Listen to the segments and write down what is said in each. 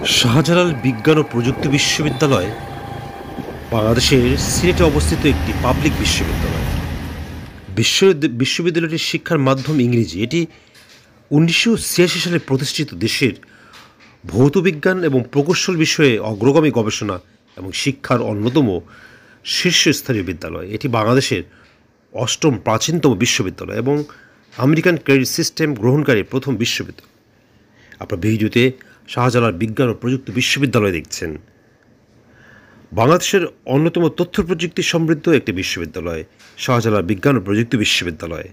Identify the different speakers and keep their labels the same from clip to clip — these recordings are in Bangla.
Speaker 1: শাহজালাল বিজ্ঞান ও প্রযুক্তি বিশ্ববিদ্যালয় বাংলাদেশের সিলেটে অবস্থিত একটি পাবলিক বিশ্ববিদ্যালয়। বিশ্ববিদ্যালয়টির শিক্ষার মাধ্যম ইংরেজি। এটি 1986 সালে প্রতিষ্ঠিত দেশের ভৌতবিজ্ঞান এবং প্রকৌশল বিষয়ে অগ্রগামী গবেষণা এবং শিক্ষার অন্যতম শীর্ষস্থানীয় বিদ্যালয়। এটি বাংলাদেশের অষ্টম প্রাচীনতম বিশ্ববিদ্যালয় এবং আমেরিকান ক্রেডিট সিস্টেম গ্রহণকারী প্রথম বিশ্ববিদ্যালয়। আপনার ভিডিওতে শাহজালাল বিজ্ঞান ও প্রযুক্তি বিশ্ববিদ্যালয় দেখছেন। বাংলাদেশের অন্যতম তথ্য প্রযুক্তি সমৃদ্ধ একটি বিশ্ববিদ্যালয় শাহজালাল বিজ্ঞান ও প্রযুক্তি বিশ্ববিদ্যালয়।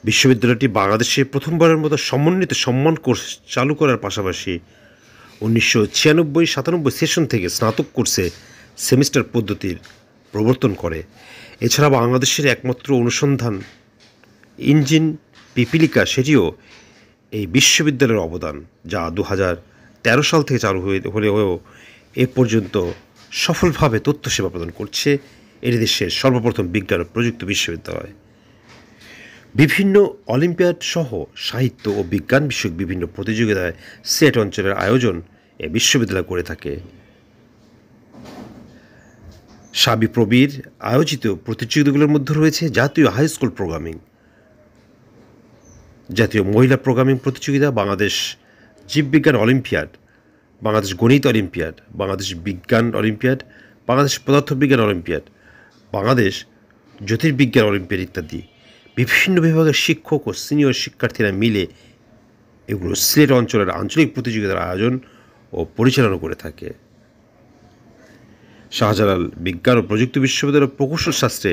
Speaker 1: বিশ্ববিদ্যালয়টি বাংলাদেশে প্রথমবারের মতো সমন্বিত সম্মান কোর্স চালু করার পাশাপাশি 1996-97 সেশন থেকে স্নাতক কোর্সে সেমিস্টার পদ্ধতির প্রবর্তন করে। এছাড়া বাংলাদেশের একমাত্র অনুসন্ধান ইঞ্জিন পিপিলিকা, সেটিও এই বিশ্ববিদ্যালয়ের অবদান, যা 2013 সাল থেকে চালু হলেও এ পর্যন্ত সফলভাবে তথ্য সেবা প্রদান করছে। এটি দেশের সর্বপ্রথম বিজ্ঞান ও প্রযুক্তি বিশ্ববিদ্যালয়। বিভিন্ন অলিম্পিয়াড সহ সাহিত্য ও বিজ্ঞান বিষয়ক বিভিন্ন প্রতিযোগিতায় সিলেট অঞ্চলের আয়োজন এ বিশ্ববিদ্যালয় করে থাকে। সাবিপ্রবির আয়োজিত প্রতিযোগিতাগুলোর মধ্যে রয়েছে জাতীয় হাই স্কুল প্রোগ্রামিং, জাতীয় মহিলা প্রোগ্রামিং প্রতিযোগিতা, বাংলাদেশ জীববিজ্ঞান অলিম্পিয়াড, বাংলাদেশ গণিত অলিম্পিয়াড, বাংলাদেশ বিজ্ঞান অলিম্পিয়াড, বাংলাদেশ পদার্থবিজ্ঞান অলিম্পিয়াড, বাংলাদেশ জ্যোতির্বিজ্ঞান অলিম্পিয়াড ইত্যাদি। বিভিন্ন বিভাগের শিক্ষক ও সিনিয়র শিক্ষার্থীরা মিলে এগুলো সিলেট অঞ্চলের আঞ্চলিক প্রতিযোগিতার আয়োজন ও পরিচালনা করে থাকে। শাহজালাল বিজ্ঞান ও প্রযুক্তি বিশ্ববিদ্যালয় প্রকৌশল শাস্ত্রে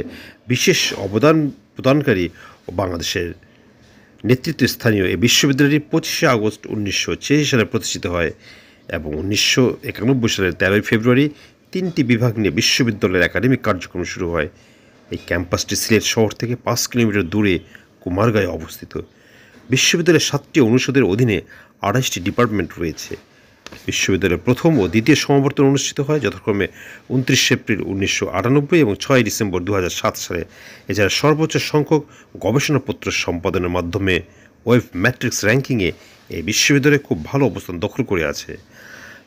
Speaker 1: বিশেষ অবদান প্রদানকারী ও বাংলাদেশের নেতৃত্বস্থানীয় এই বিশ্ববিদ্যালয়টি 25 আগস্ট 1986 সালে প্রতিষ্ঠিত হয় এবং 1991 সালের 13 ফেব্রুয়ারি 3টি বিভাগ নিয়ে বিশ্ববিদ্যালয়ের একাডেমিক কার্যক্রম শুরু হয়। এই ক্যাম্পাসটি সিলেট শহর থেকে 5 কিলোমিটার দূরে কুমারগাঁয়ে অবস্থিত। বিশ্ববিদ্যালয়ের 7টি অনুষদের অধীনে 28টি ডিপার্টমেন্ট রয়েছে। বিশ্ববিদ্যালয়ের প্রথম ও দ্বিতীয় সমাবর্তন অনুষ্ঠিত হয় যথাক্রমে 29 এপ্রিল 1998 এবং 6 ডিসেম্বর 2007 সালে। এছাড়া সর্বোচ্চ সংখ্যক গবেষণাপত্র সম্পাদনের মাধ্যমে ওয়েব ম্যাট্রিক্স র্যাঙ্কিংয়ে এই বিশ্ববিদ্যালয় খুব ভালো অবস্থান দখল করে আছে।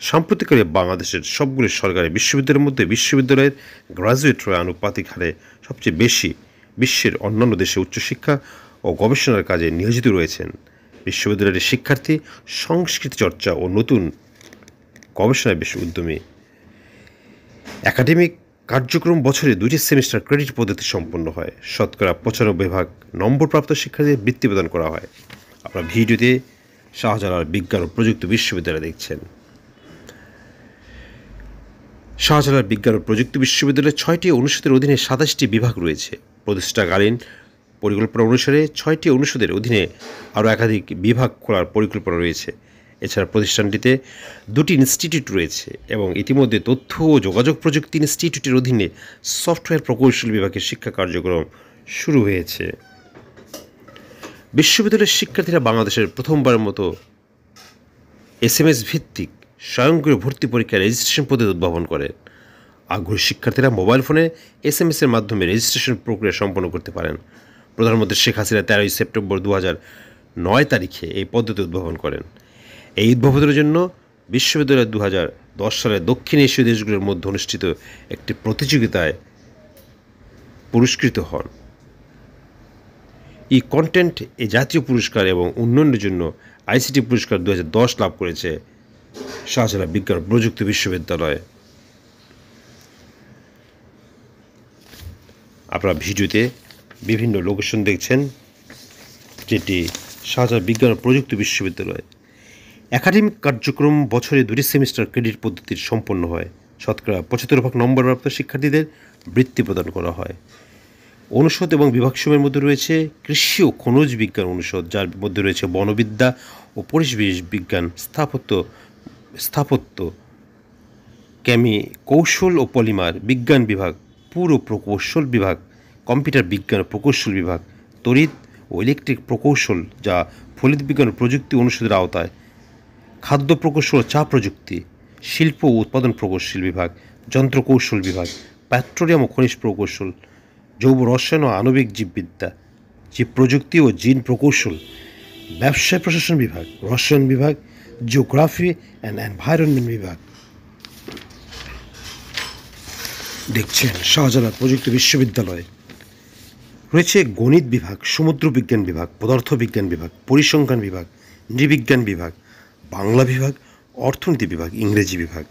Speaker 1: সাম্প্রতিককালে বাংলাদেশের সবগুলি সরকারি বিশ্ববিদ্যালয়ের মধ্যে বিশ্ববিদ্যালয়ের গ্র্যাজুয়েট রয় আনুপাতিক হারে সবচেয়ে বেশি বিশ্বের অন্যান্য দেশে উচ্চশিক্ষা ও গবেষণার কাজে নিয়োজিত রয়েছেন। বিশ্ববিদ্যালয়ের শিক্ষার্থী সংস্কৃতি চর্চা ও নতুন গবেষণায় বেশি উদ্যমী। একাডেমিক কার্যক্রম বছরে 2টি সেমিস্টার ক্রেডিট পদ্ধতি সম্পন্ন হয়। শতকরা 95% নম্বরপ্রাপ্ত শিক্ষার্থীদের বৃত্তি প্রদান করা হয়। আপনারা ভিডিওতে শাহজালাল বিজ্ঞান ও প্রযুক্তি বিশ্ববিদ্যালয় দেখছেন। শাহজালাল বিজ্ঞান ও প্রযুক্তি বিশ্ববিদ্যালয়ের 6টি অনুষদের অধীনে 27টি বিভাগ রয়েছে। প্রতিষ্ঠাকালীন পরিকল্পনা অনুসারে 6টি অনুষদের অধীনে আরও একাধিক বিভাগ খোলার পরিকল্পনা রয়েছে। এছাড়া প্রতিষ্ঠানটিতে 2টি ইনস্টিটিউট রয়েছে এবং ইতিমধ্যে তথ্য ও যোগাযোগ প্রযুক্তি ইনস্টিটিউটের অধীনে সফটওয়্যার প্রকৌশল বিভাগের শিক্ষা কার্যক্রম শুরু হয়েছে। বিশ্ববিদ্যালয়ের শিক্ষার্থীরা বাংলাদেশের প্রথমবারের মতো SMS ভিত্তিক স্বয়ংক্রিয় ভর্তি পরীক্ষায় রেজিস্ট্রেশন পদ্ধতি উদ্ভাবন করেন। আগ্রহী শিক্ষার্থীরা মোবাইল ফোনে SMS এর মাধ্যমে রেজিস্ট্রেশন প্রক্রিয়া সম্পন্ন করতে পারেন। প্রধানমন্ত্রী শেখ হাসিনা 13 সেপ্টেম্বর 2009 তারিখে এই পদ্ধতি উদ্ভাবন করেন। এই উদ্ভাবনের জন্য বিশ্ববিদ্যালয় 2010 সালে দক্ষিণ এশীয় দেশগুলোর মধ্যে অনুষ্ঠিত একটি প্রতিযোগিতায় পুরস্কৃত হন। ই কন্টেন্ট এই জাতীয় পুরস্কার এবং উন্নয়নের জন্য ICT পুরস্কার 2010 লাভ করেছে শাহজালাল বিজ্ঞান ও প্রযুক্তি বিশ্ববিদ্যালয়। আপনারা ভিডিওতে বিভিন্ন লোকেশন দেখছেন, যেটি শাহজালাল বিজ্ঞান ও প্রযুক্তি বিশ্ববিদ্যালয়। একাডেমিক কার্যক্রম বছরে 2টি সেমিস্টার ক্রেডিট পদ্ধতির সম্পন্ন হয়। শতকরা 75% নম্বরপ্রাপ্ত শিক্ষার্থীদের বৃত্তি প্রদান করা হয়। অনুষদ এবং বিভাগসমূহের মধ্যে রয়েছে কৃষি ও খনিজ বিজ্ঞান অনুষদ, যার মধ্যে রয়েছে বনবিদ্যা ও পরিবেশ বিজ্ঞান, স্থাপত্য, কৌশল ও পলিমার বিজ্ঞান বিভাগ, পুর ও প্রকৌশল বিভাগ, কম্পিউটার বিজ্ঞান ও প্রকৌশল বিভাগ, তড়িৎ ও ইলেকট্রিক প্রকৌশল, যা ফলিত বিজ্ঞান ও প্রযুক্তি অনুষদের আওতায়, খাদ্য প্রকৌশল ও চা প্রযুক্তি, শিল্প ও উৎপাদন প্রকৌশল বিভাগ, যন্ত্র কৌশল বিভাগ, পেট্রোলিয়াম ও খনিজ প্রকৌশল, জৈব রসায়ন ও আণবিক জীববিদ্যা, জীব প্রযুক্তি ও জিন প্রকৌশল, ব্যবসায় প্রশাসন বিভাগ, রসায়ন বিভাগ, জিওগ্রাফি অ্যান্ড এনভায়রনমেন্ট বিভাগ। দেখছেন শাহজালাল প্রযুক্তি বিশ্ববিদ্যালয়। রয়েছে গণিত বিভাগ, সমুদ্র বিজ্ঞান বিভাগ, পদার্থ বিজ্ঞান বিভাগ, পরিসংখ্যান বিভাগ, নৃবিজ্ঞান বিভাগ, বাংলা বিভাগ, অর্থনীতি বিভাগ, ইংরেজি বিভাগ।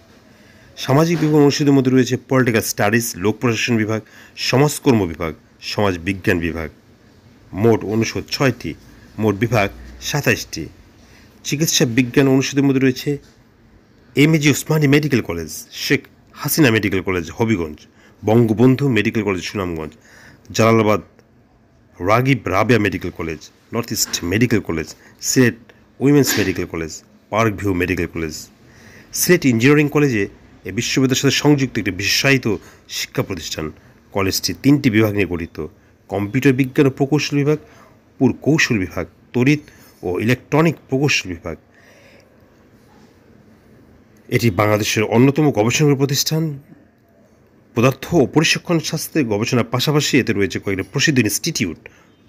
Speaker 1: সামাজিক বিভাগ অনুষদের মধ্যে রয়েছে পলিটিক্যাল স্টাডিজ, লোক প্রশাসন বিভাগ, সমাজকর্ম বিভাগ, সমাজ বিজ্ঞান বিভাগ। মোট অনুষদ 6টি, মোট বিভাগ 27টি। চিকিৎসা বিজ্ঞান অনুষদের মধ্যে রয়েছে MAG Osmani medical college, Sheikh Hasina medical college Habiganj, Bangabandhu medical college Sunamganj, Jalalabad Ragib Rabeya medical college, north east medical college, Sylhet women's medical college, park view medical college. Sylhet engineering কলেজে এই বিশ্ববিদ্যালয়ের সাথে সংযুক্ত একটি বিশেষায়িত শিক্ষা প্রতিষ্ঠান। কলেজটি 3টি বিভাগ নিয়ে গঠিত: কম্পিউটার বিজ্ঞান ও প্রকৌশল বিভাগ, পুরকৌশল বিভাগ, তড়িৎ ও ইলেকট্রনিক প্রকৌশল বিভাগ। এটি বাংলাদেশের অন্যতম গবেষণা প্রতিষ্ঠান। পদার্থ ও পরিসংখ্যান শাস্ত্রে গবেষণার পাশাপাশি এতে রয়েছে কয়েকটি প্রসিদ্ধ ইনস্টিটিউট